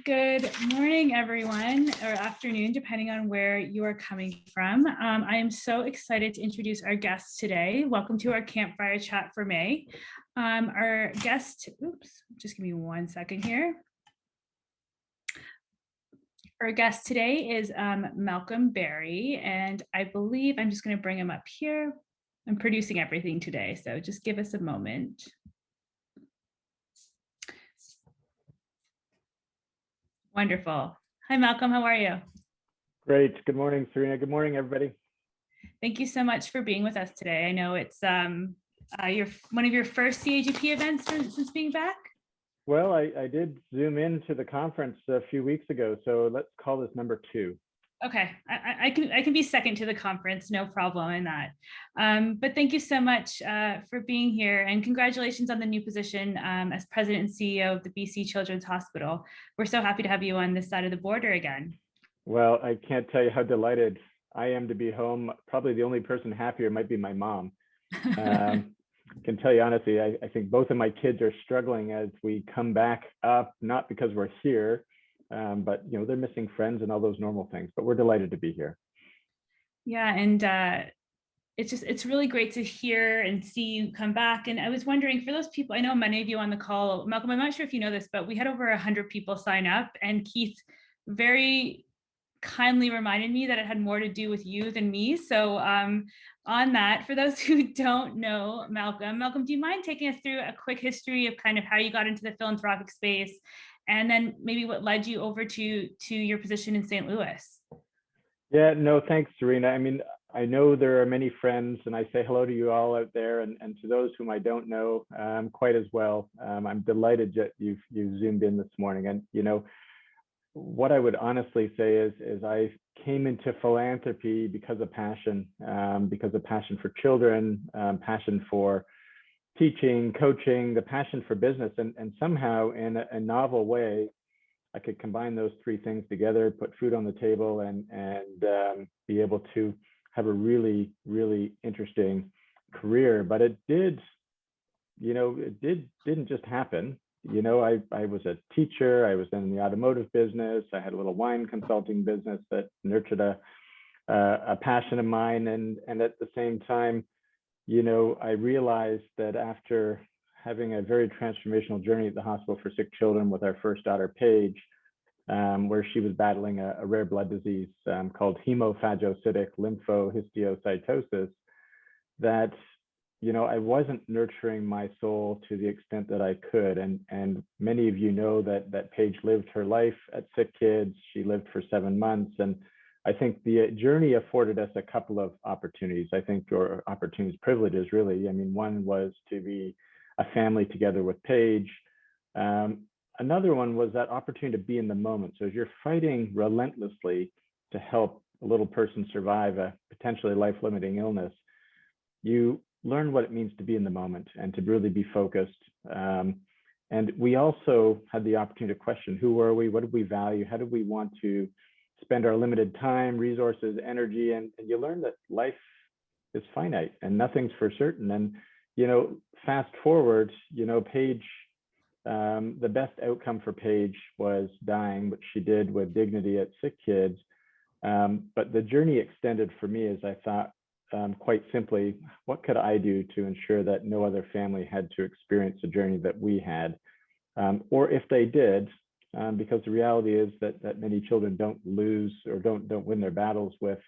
Good morning, everyone, or afternoon, depending on where you are coming from. I am so excited to introduce our guest today. Welcome to our Campfire Chat for May. Our guest, just give me 1 second here. Our guest today is Malcolm Berry, and I believe I'm just going to bring him up here. I'm producing everything today, so just give us a moment. Wonderful. Hi, Malcolm. How are you? Great. Good morning, Serena. Good morning, everybody. Thank you so much for being with us today. I know it's one of your first CAGP events since being back. Well, I did Zoom into the conference a few weeks ago, so let's call this number 2. Okay, I can be second to the conference, no problem in that. But thank you so much for being here, and congratulations on the new position as President and CEO of the BC Children's Hospital. We're so happy to have you on this side of the border again. Well, I can't tell you how delighted I am to be home. Probably the only person happier might be my mom. I can tell you honestly, I think both of my kids are struggling as we come back up, not because we're here, but they're missing friends and all those normal things, but we're delighted to be here. Yeah, and it's really great to hear and see you come back. And I was wondering, for those people, I know many of you on the call, Malcolm, I'm not sure if you know this, but we had over 100 people sign up, and Keith very kindly reminded me that it had more to do with you than me. So on that, for those who don't know Malcolm, do you mind taking us through a quick history of kind of how you got into the philanthropic space, and then maybe what led you over to your position in St. Louis? Yeah, no, thanks, Serena. I mean, I know there are many friends, and I say hello to you all out there, and to those whom I don't know quite as well. I'm delighted that you've Zoomed in this morning. And what I would honestly say is I came into philanthropy because of passion for children, passion for teaching, coaching, the passion for business, and somehow in a novel way, I could combine those three things together, put food on the table, and be able to have a really, really interesting career. But it didn't just happen. I was a teacher. I was in the automotive business. I had a little wine consulting business that nurtured a passion of mine. And at the same time, I realized that after having a very transformational journey at the hospital for sick children with our first daughter, Paige, where she was battling a rare blood disease called hemophagocytic lymphohistiocytosis, that I wasn't nurturing my soul to the extent that I could. And many of you know that Paige lived her life at Sick Kids. She lived for 7 months. And I think the journey afforded us a couple of opportunities, or opportunities, privileges, really. I mean, one was to be a family together with Paige. Another one was that opportunity to be in the moment. So as you're fighting relentlessly to help a little person survive a potentially life-limiting illness, you learn what it means to be in the moment and to really be focused. And we also had the opportunity to question, who were we? What did we value? How did we want to spend our limited time, resources, energy? And you learn that life is finite and nothing's for certain. And, fast forward, Paige, the best outcome for Paige was dying, which she did with dignity at Sick Kids. But the journey extended for me as I thought, quite simply, what could I do to ensure that no other family had to experience the journey that we had? Or if they did, because the reality is that many children don't lose or don't win their battles with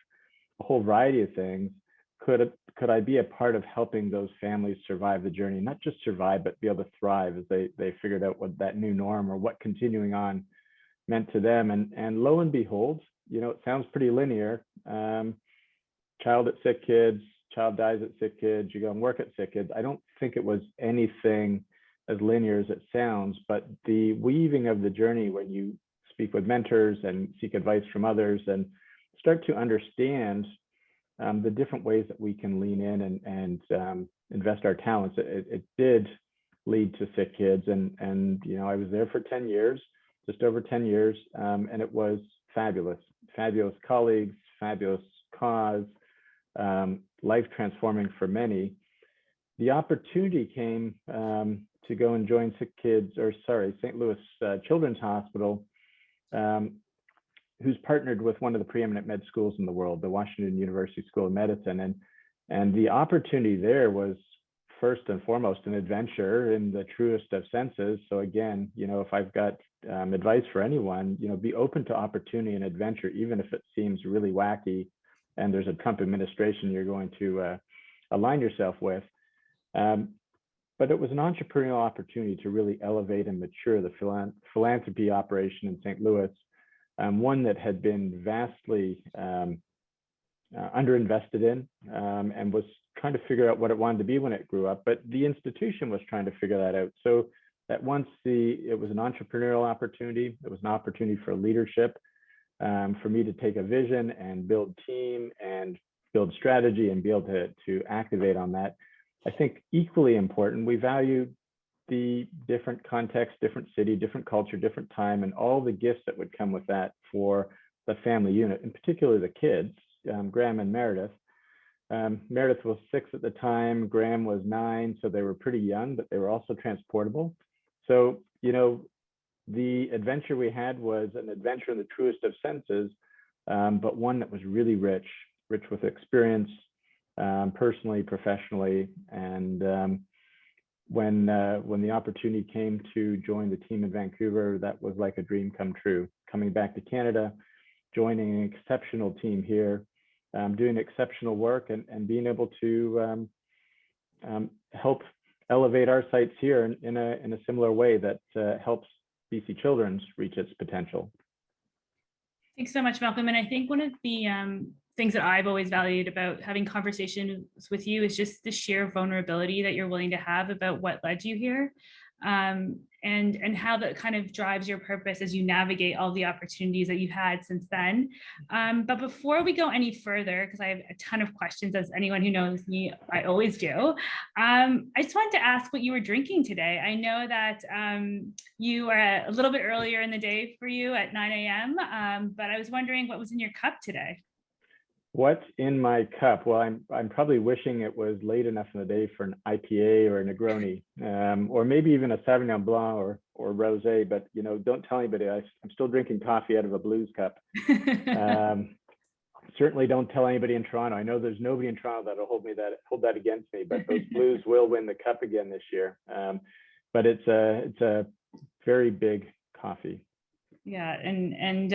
a whole variety of things, could I be a part of helping those families survive the journey, not just survive, but be able to thrive as they figured out what that new norm or what continuing on meant to them? And lo and behold, it sounds pretty linear. Child at Sick Kids, child dies at Sick Kids, you go and work at Sick Kids. I don't think it was anything as linear as it sounds, but the weaving of the journey when you speak with mentors and seek advice from others and start to understand the different ways that we can lean in and invest our talents, it did lead to Sick Kids. And I was there for 10 years, just over 10 years, and it was fabulous colleagues, fabulous cause, life transforming for many. The opportunity came to go and join St. Louis Children's Hospital who's partnered with one of the preeminent med schools in the world, the Washington University School of Medicine. And the opportunity there was first and foremost an adventure in the truest of senses. So again, if I've got advice for anyone, be open to opportunity and adventure, even if it seems really wacky and there's a Trump administration you're going to align yourself with. But it was an entrepreneurial opportunity to really elevate and mature the philanthropy operation in St. Louis, one that had been vastly underinvested in, and was trying to figure out what it wanted to be when it grew up. But the institution was trying to figure that out. So at once it was an entrepreneurial opportunity. It was an opportunity for leadership, for me to take a vision and build team and build strategy and be able to activate on that. I think equally important, we value the different context, different city, different culture, different time, and all the gifts that would come with that for the family unit, and particularly the kids, Graham and Meredith. Meredith was 6 at the time, Graham was 9, so they were pretty young, but they were also transportable. So, the adventure we had was an adventure in the truest of senses, but one that was really rich with experience, personally, professionally. And when the opportunity came to join the team in Vancouver, that was like a dream come true. Coming back to Canada, joining an exceptional team here, doing exceptional work, and being able to help elevate our sites here in a similar way that helps BC Children's reach its potential. Thanks so much, Malcolm. And I think one of the things that I've always valued about having conversations with you is just the sheer vulnerability that you're willing to have about what led you here, and how that kind of drives your purpose as you navigate all the opportunities that you've had since then. But before we go any further, because I have a ton of questions, as anyone who knows me, I always do, I just wanted to ask what you were drinking today. I know that you are a little bit earlier in the day for you at 9 a.m., but I was wondering what was in your cup today. What's in my cup? Well, I'm probably wishing it was late enough in the day for an IPA or a Negroni, or maybe even a Sauvignon Blanc or rosé. But don't tell anybody. I'm still drinking coffee out of a Blues cup. Certainly don't tell anybody in Toronto. I know there's nobody in Toronto that'll hold that against me. But those Blues will win the cup again this year. But it's a very big coffee. Yeah, and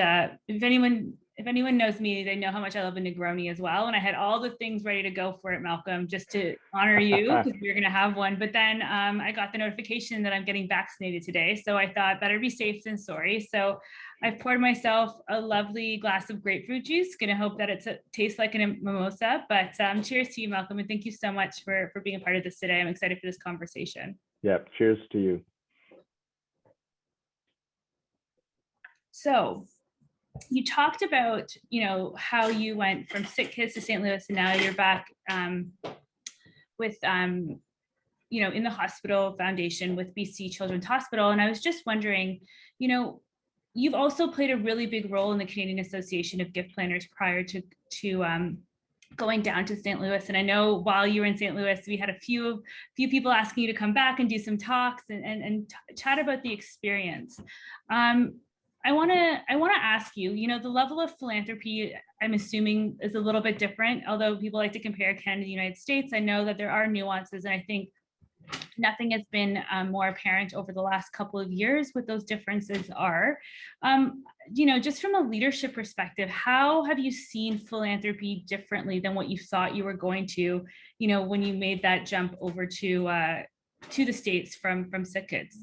if anyone knows me, they know how much I love a Negroni as well. And I had all the things ready to go for it, Malcolm, just to honor you, because we were going to have one. But then I got the notification that I'm getting vaccinated today. So I thought better be safe than sorry. So I've poured myself a lovely glass of grapefruit juice. Going to hope that it tastes like a mimosa. But cheers to you, Malcolm. And thank you so much for being a part of this today. I'm excited for this conversation. Yeah, cheers to you. So you talked about, how you went from sick kids to St. Louis, and now you're back with, in the hospital foundation with BC Children's Hospital. And I was just wondering, you've also played a really big role in the Canadian Association of Gift Planners prior to going down to St. Louis. And I know while you were in St. Louis, we had a few people asking you to come back and do some talks and chat about the experience. I want to ask you, the level of philanthropy, I'm assuming, is a little bit different, although people like to compare Canada to the United States. I know that there are nuances, and I think nothing has been more apparent over the last couple of years what those differences are. Just from a leadership perspective, how have you seen philanthropy differently than what you thought you were going to, when you made that jump over to the States from sick kids?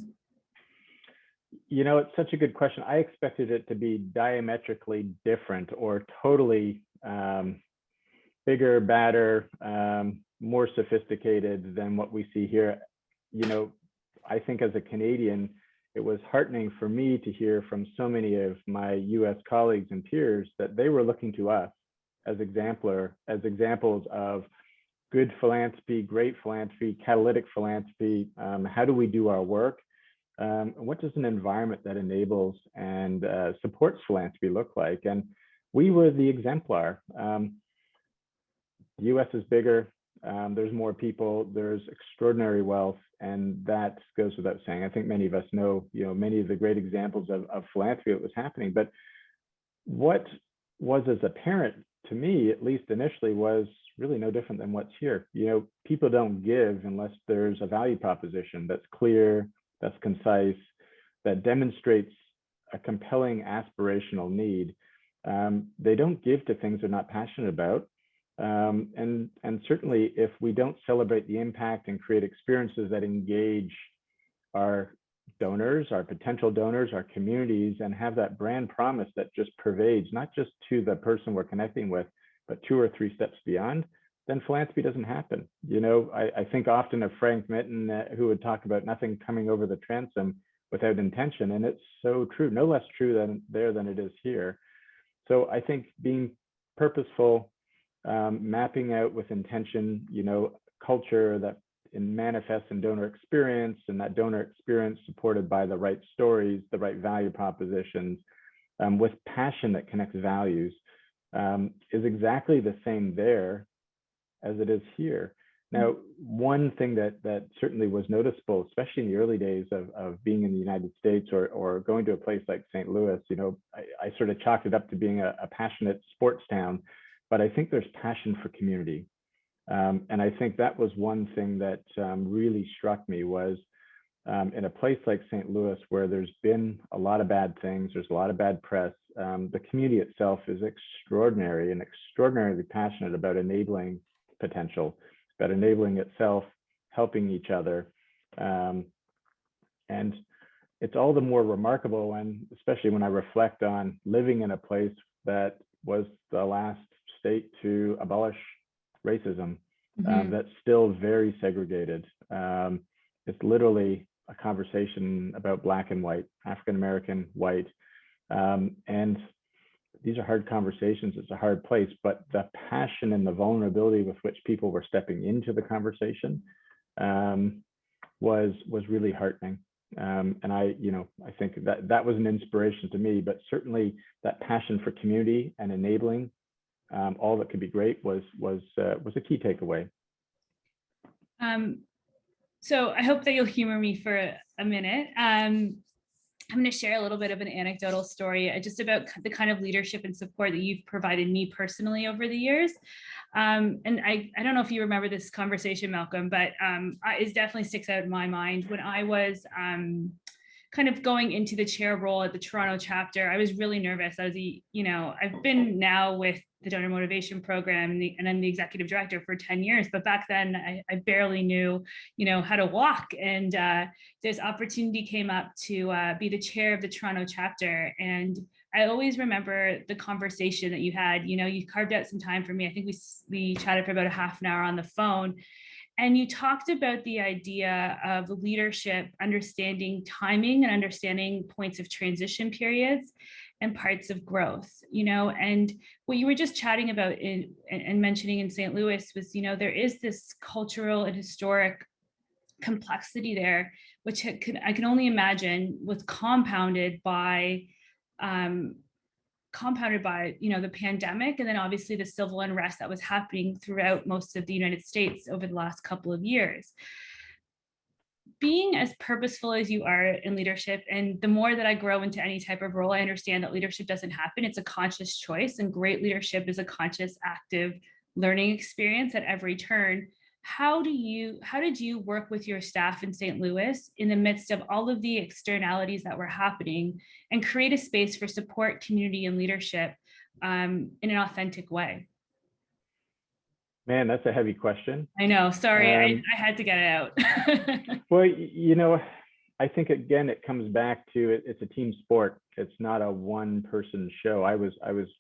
It's such a good question. I expected it to be diametrically different, or totally bigger, badder, more sophisticated than what we see here. I think as a Canadian, it was heartening for me to hear from so many of my US colleagues and peers that they were looking to us as examples of good philanthropy, great philanthropy, catalytic philanthropy. How do we do our work? What does an environment that enables and supports philanthropy look like? And we were the exemplar. The US is bigger, There's more people, there's extraordinary wealth, and that goes without saying. I think many of us know, many of the great examples of philanthropy that was happening. But what was as apparent to me, at least initially, was really no different than what's here. People don't give unless there's a value proposition that's clear, that's concise, that demonstrates a compelling aspirational need. They don't give to things they're not passionate about. And certainly if we don't celebrate the impact and create experiences that engage our donors, our potential donors, our communities, and have that brand promise that just pervades, not just to the person we're connecting with, but 2 or 3 steps beyond, then philanthropy doesn't happen. I think often of Frank Mitten, who would talk about nothing coming over the transom without intention. And it's so true, no less true than it is here. So I think being purposeful, mapping out with intention, culture that manifests in donor experience, and that donor experience supported by the right stories, the right value propositions, with passion that connects values, is exactly the same there as it is here. Now, one thing that certainly was noticeable, especially in the early days of being in the United States or going to a place like St. Louis, I sort of chalked it up to being a passionate sports town, but I think there's passion for community. And I think that was one thing that really struck me was in a place like St. Louis, where there's been a lot of bad things, there's a lot of bad press, the community itself is extraordinary and extraordinarily passionate about enabling potential, about enabling itself, helping each other. And it's all the more remarkable when, especially when I reflect on living in a place that was the last state to abolish racism, that's still very segregated. It's literally a conversation about Black and white, African-American, white. And these are hard conversations. It's a hard place, but the passion and the vulnerability with which people were stepping into the conversation was really heartening. And I think that was an inspiration to me, but certainly that passion for community and enabling all that could be great was a key takeaway. So I hope that you'll humor me for a minute. I'm going to share a little bit of an anecdotal story just about the kind of leadership and support that you've provided me personally over the years. And I don't know if you remember this conversation, Malcolm, but it definitely sticks out in my mind. When I was kind of going into the chair role at the Toronto chapter, I was really nervous. I've been now with the Donor Motivation Program and I'm the executive director for 10 years, but back then I barely knew, how to walk. And this opportunity came up to be the chair of the Toronto chapter. And I always remember the conversation that you had. You carved out some time for me. I think we chatted for about a half an hour on the phone. And you talked about the idea of leadership, understanding timing and understanding points of transition periods and parts of growth, and what you were just chatting about and mentioning in St. Louis was, there is this cultural and historic complexity there, which I can only imagine was compounded by the pandemic, and then obviously the civil unrest that was happening throughout most of the United States over the last couple of years. Being as purposeful as you are in leadership, and the more that I grow into any type of role, I understand that leadership doesn't happen. It's a conscious choice, and great leadership is a conscious, active learning experience at every turn. How did you work with your staff in St. Louis in the midst of all of the externalities that were happening and create a space for support, community, and leadership in an authentic way? Man, that's a heavy question. I know, sorry, I had to get it out. Well, I think again, it comes back to it's a team sport. It's not a one person show. I was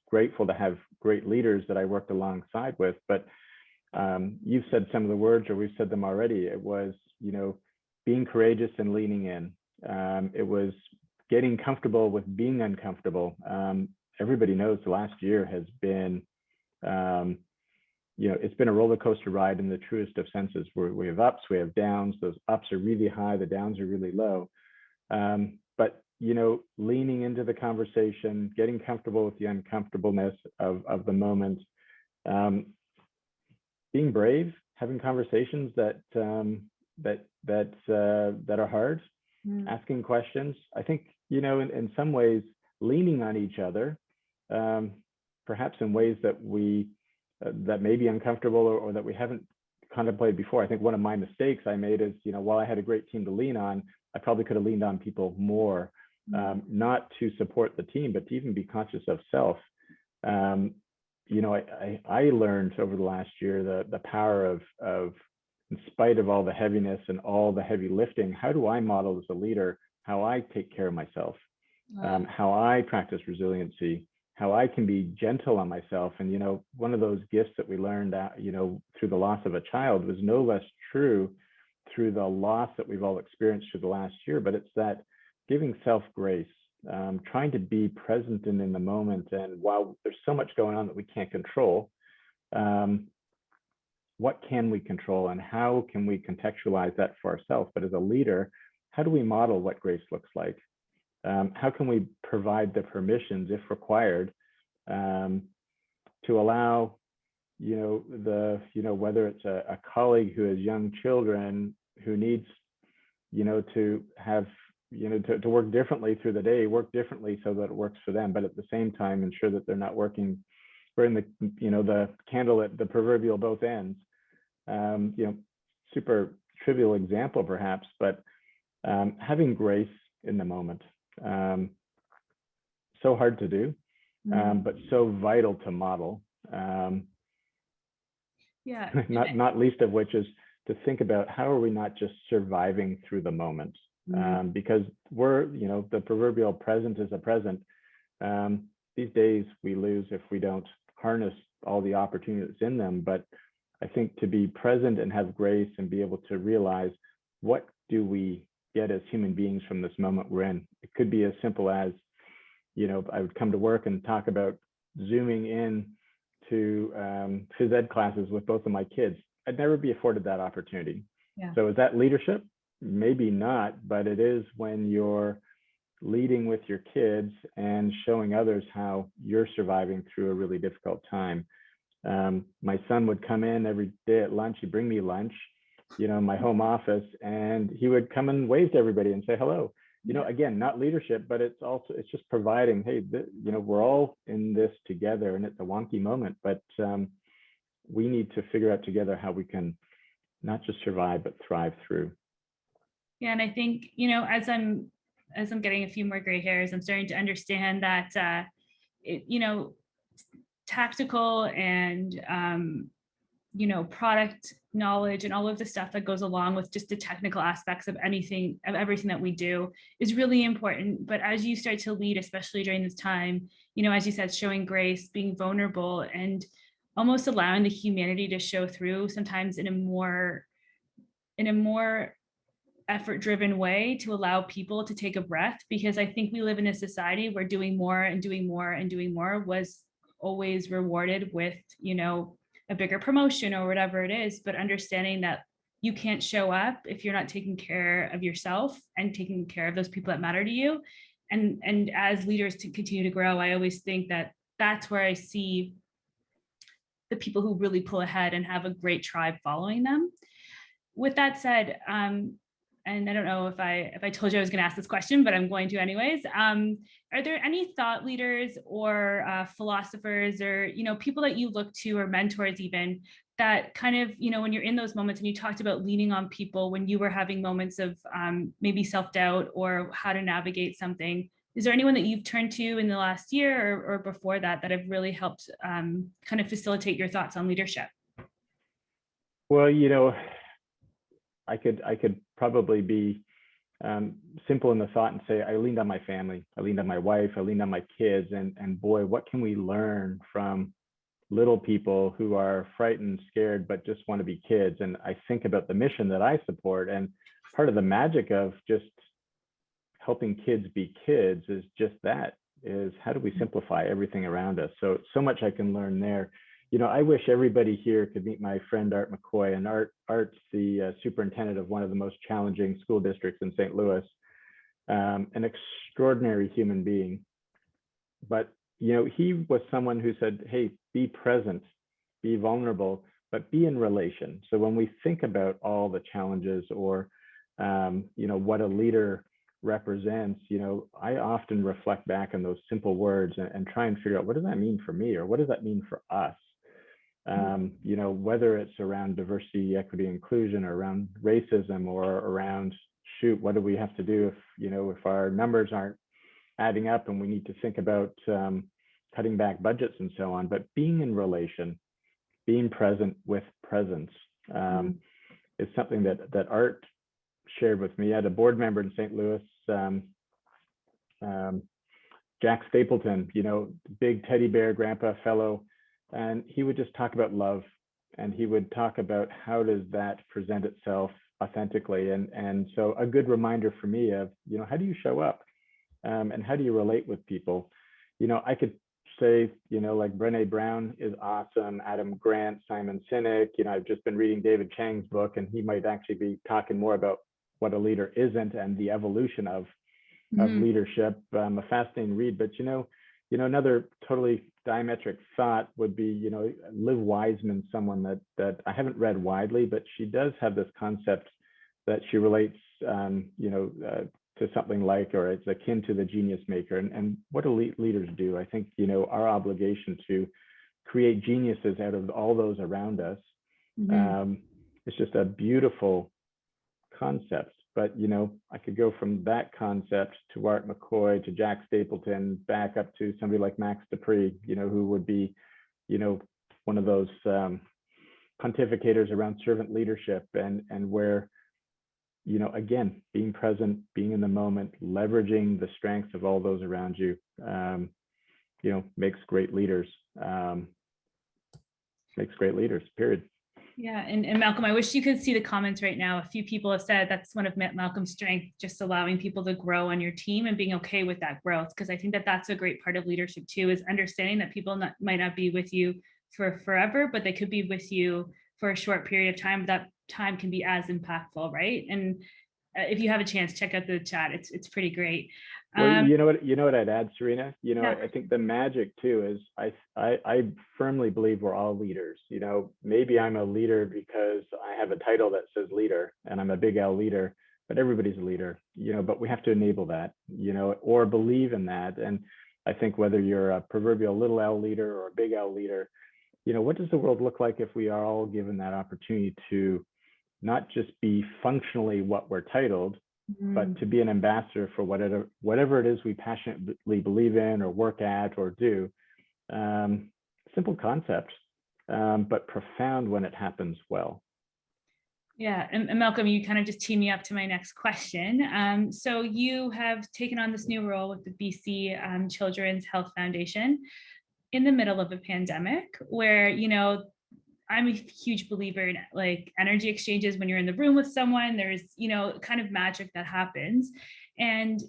grateful to have great leaders that I worked alongside with, but you've said some of the words, or we've said them already. It was, being courageous and leaning in. It was getting comfortable with being uncomfortable. Everybody knows the last year has been, it's been a roller coaster ride in the truest of senses, where we have ups, we have downs. Those ups are really high, the downs are really low. But, leaning into the conversation, getting comfortable with the uncomfortableness of the moment, being brave having conversations that are hard, asking questions. I think, in some ways, leaning on each other, perhaps in ways that that may be uncomfortable, or that we haven't contemplated before. I think one of my mistakes I made is, while I had a great team to lean on, I probably could have leaned on people more, not to support the team, but to even be conscious of self. I learned over the last year the power of, in spite of all the heaviness and all the heavy lifting, how do I model as a leader how I take care of myself, how I practice resiliency, how I can be gentle on myself. And, one of those gifts that we learned, through the loss of a child was no less true through the loss that we've all experienced through the last year, but it's that giving self grace, trying to be present and in the moment. And while there's so much going on that we can't control, what can we control, and how can we contextualize that for ourselves? But as a leader, how do we model what grace looks like? How can we provide the permissions, if required, to allow, whether it's a colleague who has young children who needs, to have, to work differently through the day, work differently so that it works for them, but at the same time ensure that they're not working, burning the candle at the proverbial both ends. Super trivial example perhaps, but having grace in the moment, so hard to do, but so vital to model. Yeah. Not least of which is to think about how are we not just surviving through the moment, because we're, the proverbial present is a present. These days we lose if we don't harness all the opportunities in them. But I think to be present and have grace and be able to realize, what do we get as human beings from this moment we're in? It could be as simple as, I would come to work and talk about zooming in to phys ed classes with both of my kids. I'd never be afforded that opportunity. Yeah. So is that leadership? Maybe not, but it is when you're leading with your kids and showing others how you're surviving through a really difficult time. My son would come in every day at lunch. He'd bring me lunch, my home office, and he would come and wave to everybody and say hello. Again, not leadership, but it's just providing, hey, we're all in this together, and it's a wonky moment, but we need to figure out together how we can not just survive, but thrive through. Yeah, and I think, as I'm getting a few more gray hairs, I'm starting to understand that, tactical and, product knowledge and all of the stuff that goes along with just the technical aspects of everything that we do is really important. But as you start to lead, especially during this time, as you said, showing grace, being vulnerable, and almost allowing the humanity to show through sometimes in a more effort-driven way, to allow people to take a breath, because I think we live in a society where doing more and doing more and doing more was always rewarded with, a bigger promotion or whatever it is, but understanding that you can't show up if you're not taking care of yourself and taking care of those people that matter to you. And as leaders to continue to grow, I always think that that's where I see the people who really pull ahead and have a great tribe following them. With that said, and I don't know if I told you I was going to ask this question, but I'm going to anyways. Are there any thought leaders or philosophers or people that you look to, or mentors even, that kind of when you're in those moments, and you talked about leaning on people when you were having moments of maybe self-doubt or how to navigate something? Is there anyone that you've turned to in the last year or before that have really helped kind of facilitate your thoughts on leadership? Well, I could probably be simple in the thought and say I leaned on my family, I leaned on my wife, I leaned on my kids, and boy, what can we learn from little people who are frightened, scared, but just want to be kids. And I think about the mission that I support, and part of the magic of just helping kids be kids is just that, is how do we simplify everything around us? So much I can learn there. I wish everybody here could meet my friend Art McCoy, and Art's the superintendent of one of the most challenging school districts in St. Louis, an extraordinary human being. But, he was someone who said, hey, be present, be vulnerable, but be in relation. So when we think about all the challenges or, what a leader represents, I often reflect back on those simple words and try and figure out, what does that mean for me, or what does that mean for us? Whether it's around diversity, equity, inclusion, or around racism, or around, shoot, what do we have to do if our numbers aren't adding up and we need to think about cutting back budgets and so on. But being in relation, being present with presence is something that Art shared with me. I had a board member in St. Louis, Jack Stapleton, big teddy bear grandpa fellow, and he would just talk about love, and he would talk about how does that present itself authentically. And so a good reminder for me of, how do you show up, and how do you relate with people? I could say, like Brené Brown is awesome, Adam Grant, Simon Sinek. I've just been reading David Chang's book, and he might actually be talking more about what a leader isn't and the evolution of leadership. A fascinating read. But another totally diametric thought would be, Liv Wiseman, someone that I haven't read widely, but she does have this concept that she relates, to something like, or it's akin to the genius maker. And what elite leaders do, I think, our obligation to create geniuses out of all those around us. It's just a beautiful concept. But, I could go from that concept to Art McCoy, to Jack Stapleton, back up to somebody like Max Dupree, who would be, one of those pontificators around servant leadership, and where, again, being present, being in the moment, leveraging the strengths of all those around you, makes great leaders. Period. Yeah, and Malcolm, I wish you could see the comments right now. A few people have said that's one of Malcolm's strengths, just allowing people to grow on your team and being okay with that growth. Because I think that that's a great part of leadership too, is understanding that people might not be with you for forever, but they could be with you for a short period of time. That time can be as impactful, right? And if you have a chance, check out the chat. It's pretty great. Well, you know what I'd add, Serena. Yeah. I think the magic too is I firmly believe we're all leaders. Maybe I'm a leader because I have a title that says leader, and I'm a big L leader, but everybody's a leader. But we have to enable that, or believe in that. And I think whether you're a proverbial little L leader or a big L leader, what does the world look like if we are all given that opportunity to not just be functionally what we're titled, but to be an ambassador for whatever it is we passionately believe in or work at or do. Simple concepts, but profound when it happens well. Yeah, and Malcolm, you kind of just teed me up to my next question. So you have taken on this new role with the BC Children's Health Foundation in the middle of a pandemic, where, I'm a huge believer in like energy exchanges. When you're in the room with someone, there's, kind of magic that happens. And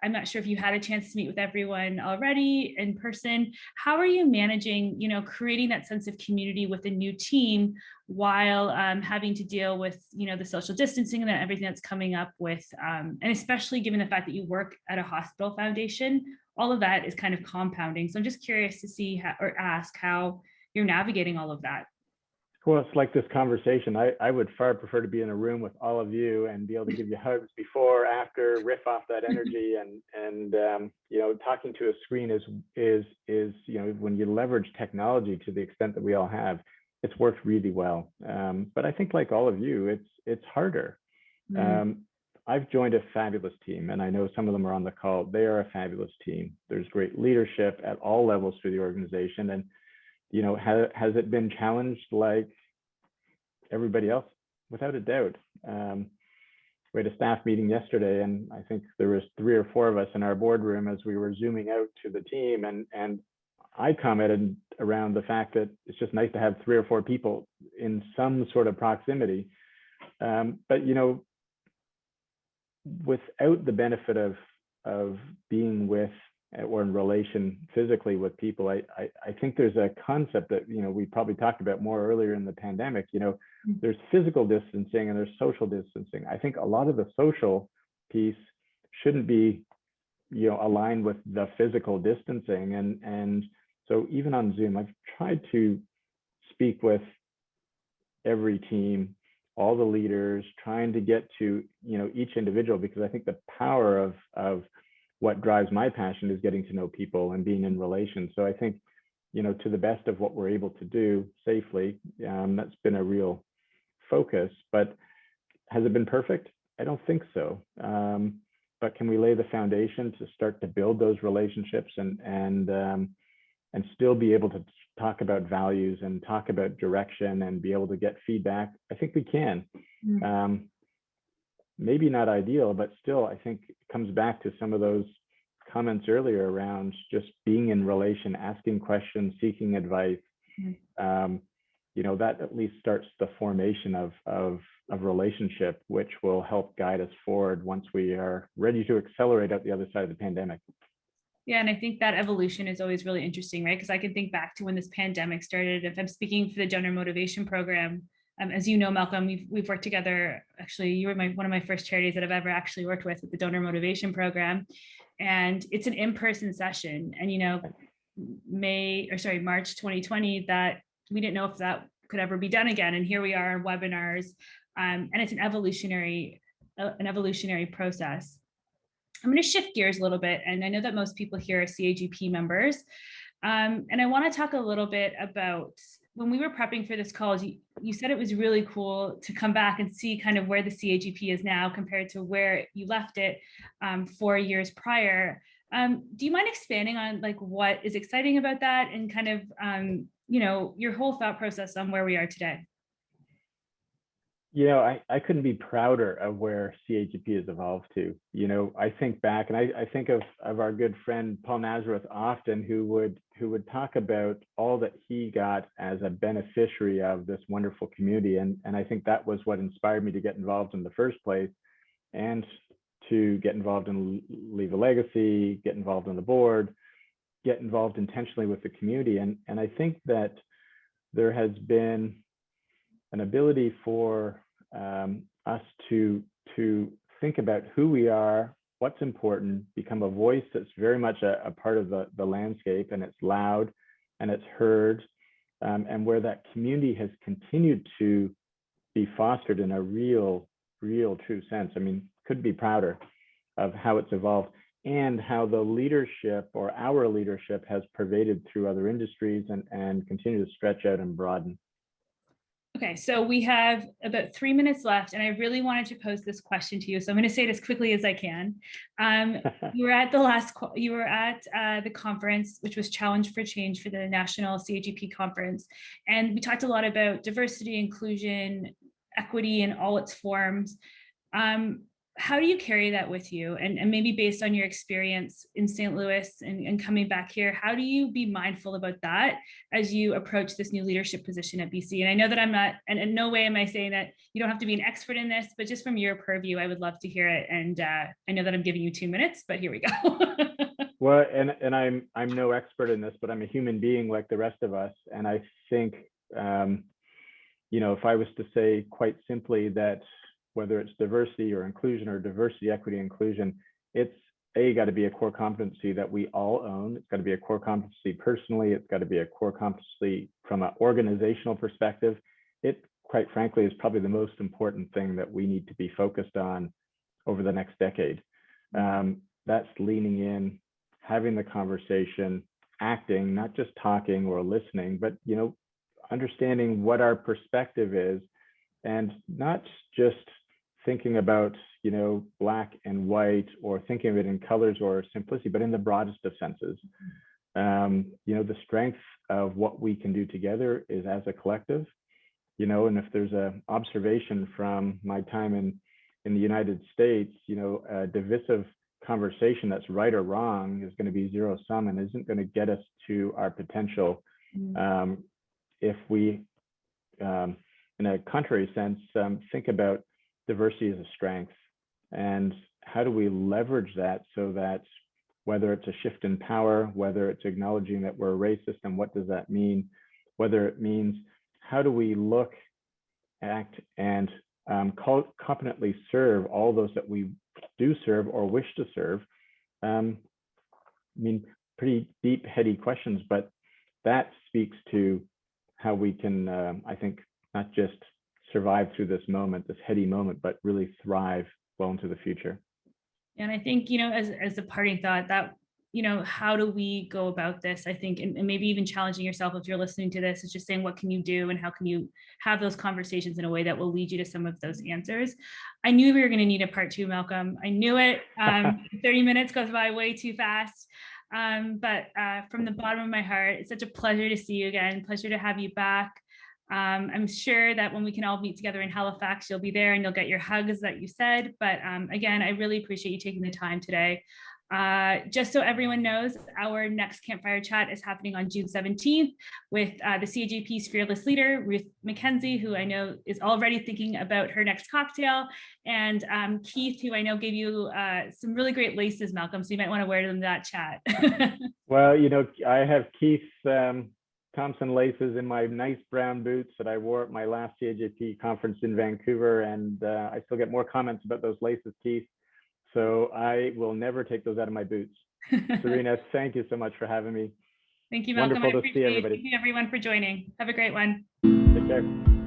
I'm not sure if you had a chance to meet with everyone already in person. How are you managing, creating that sense of community with a new team while having to deal with, the social distancing and everything that's coming up with, and especially given the fact that you work at a hospital foundation, all of that is kind of compounding. So I'm just curious to see ask how you're navigating all of that. Well, it's like this conversation. I would far prefer to be in a room with all of you and be able to give you hugs before, after, riff off that energy, and talking to a screen is when you leverage technology to the extent that we all have, it's worked really well. But I think, like all of you, it's harder. I've joined a fabulous team, and I know some of them are on the call. They are a fabulous team. There's great leadership at all levels through the organization, and has it been challenged like everybody else? Without a doubt. We had a staff meeting yesterday, and I think there was 3 or 4 of us in our boardroom as we were zooming out to the team, and I commented around the fact that it's just nice to have 3 or 4 people in some sort of proximity. But without the benefit of being with or in relation physically with people, I think there's a concept that we probably talked about more earlier in the pandemic. There's physical distancing and there's social distancing. I think a lot of the social piece shouldn't be aligned with the physical distancing, and so even on Zoom, I've tried to speak with every team, all the leaders, trying to get to, each individual, because I think the power of what drives my passion is getting to know people and being in relations. So I think, to the best of what we're able to do safely, that's been a real focus. But has it been perfect? I don't think so. But can we lay the foundation to start to build those relationships and still be able to talk about values and talk about direction and be able to get feedback? I think we can. Maybe not ideal, but still, I think it comes back to some of those comments earlier around just being in relation, asking questions, seeking advice. That at least starts the formation of relationship, which will help guide us forward once we are ready to accelerate out the other side of the pandemic. Yeah, and I think that evolution is always really interesting, right? Because I can think back to when this pandemic started. If I'm speaking for the Donor Motivation Program, as you know, Malcolm, we've worked together. Actually, you were one of my first charities that I've ever actually worked with the Donor Motivation Program, and it's an in-person session. And March 2020, that we didn't know if that could ever be done again, and here we are on webinars, and it's an evolutionary process. I'm going to shift gears a little bit, and I know that most people here are CAGP members, and I want to talk a little bit about, when we were prepping for this call, you said it was really cool to come back and see kind of where the CAGP is now compared to where you left it 4 years prior. Do you mind expanding on what is exciting about that and kind of your whole thought process on where we are today? I couldn't be prouder of where CAGP has evolved to. I think back, and I think of our good friend Paul Nazareth often, who would talk about all that he got as a beneficiary of this wonderful community. And I think that was what inspired me to get involved in the first place, and to get involved in Leave a Legacy, get involved on the board, get involved intentionally with the community. And I think that there has been an ability for us to think about who we are, what's important, become a voice that's very much a part of the landscape, and it's loud and it's heard, and where that community has continued to be fostered in a real true sense. I mean, couldn't be prouder of how it's evolved and how the leadership, or our leadership, has pervaded through other industries and continue to stretch out and broaden. Okay, so we have about 3 minutes left, and I really wanted to pose this question to you. So I'm going to say it as quickly as I can. You were at the conference, which was Challenge for Change for the National CAGP Conference, and we talked a lot about diversity, inclusion, equity in all its forms. How do you carry that with you? And maybe based on your experience in St. Louis and coming back here, how do you be mindful about that as you approach this new leadership position at BC? And I know that I'm not, and in no way am I saying that you don't have to be an expert in this, but just from your purview, I would love to hear it. And I know that I'm giving you 2 minutes, but here we go. Well, and I'm no expert in this, but I'm a human being like the rest of us. And I think, if I was to say quite simply that whether it's diversity or inclusion, or diversity, equity, inclusion, it's got to be a core competency that we all own. It's got to be a core competency personally. It's got to be a core competency from an organizational perspective. It, quite frankly, is probably the most important thing that we need to be focused on over the next decade. That's leaning in, having the conversation, acting, not just talking or listening, but understanding what our perspective is, and not just thinking about black and white, or thinking of it in colors or simplicity, but in the broadest of senses. The strength of what we can do together is as a collective, and if there's an observation from my time in the United States, a divisive conversation that's right or wrong is going to be zero sum and isn't going to get us to our potential. If we, in a contrary sense, think about diversity as a strength, and how do we leverage that so that whether it's a shift in power, whether it's acknowledging that we're racist and what does that mean, whether it means how do we look, act, and competently serve all those that we do serve or wish to serve. Pretty deep, heady questions, but that speaks to how we can, I think, not just survive through this moment, this heady moment, but really thrive well into the future. And I think, as a parting thought, that, how do we go about this? I think, and maybe even challenging yourself if you're listening to this, is just saying, what can you do and how can you have those conversations in a way that will lead you to some of those answers? I knew we were going to need a part 2, Malcolm. I knew it. 30 minutes goes by way too fast. But from the bottom of my heart, it's such a pleasure to see you again. Pleasure to have you back. I'm sure that when we can all meet together in Halifax, you'll be there and you'll get your hugs that you said. But again, I really appreciate you taking the time today. Just so everyone knows, our next Campfire Chat is happening on June 17th with the CAJP's fearless leader, Ruth McKenzie, who I know is already thinking about her next cocktail, and Keith, who I know gave you some really great laces, Malcolm, so you might want to wear them to that chat. Well, I have Keith's Thompson laces in my nice brown boots that I wore at my last CAJP conference in Vancouver, and I still get more comments about those laces, Keith. So I will never take those out of my boots. Serena, thank you so much for having me. Thank you, Malcolm. Wonderful to see everybody. Thank you, everyone, for joining. Have a great one. Take care.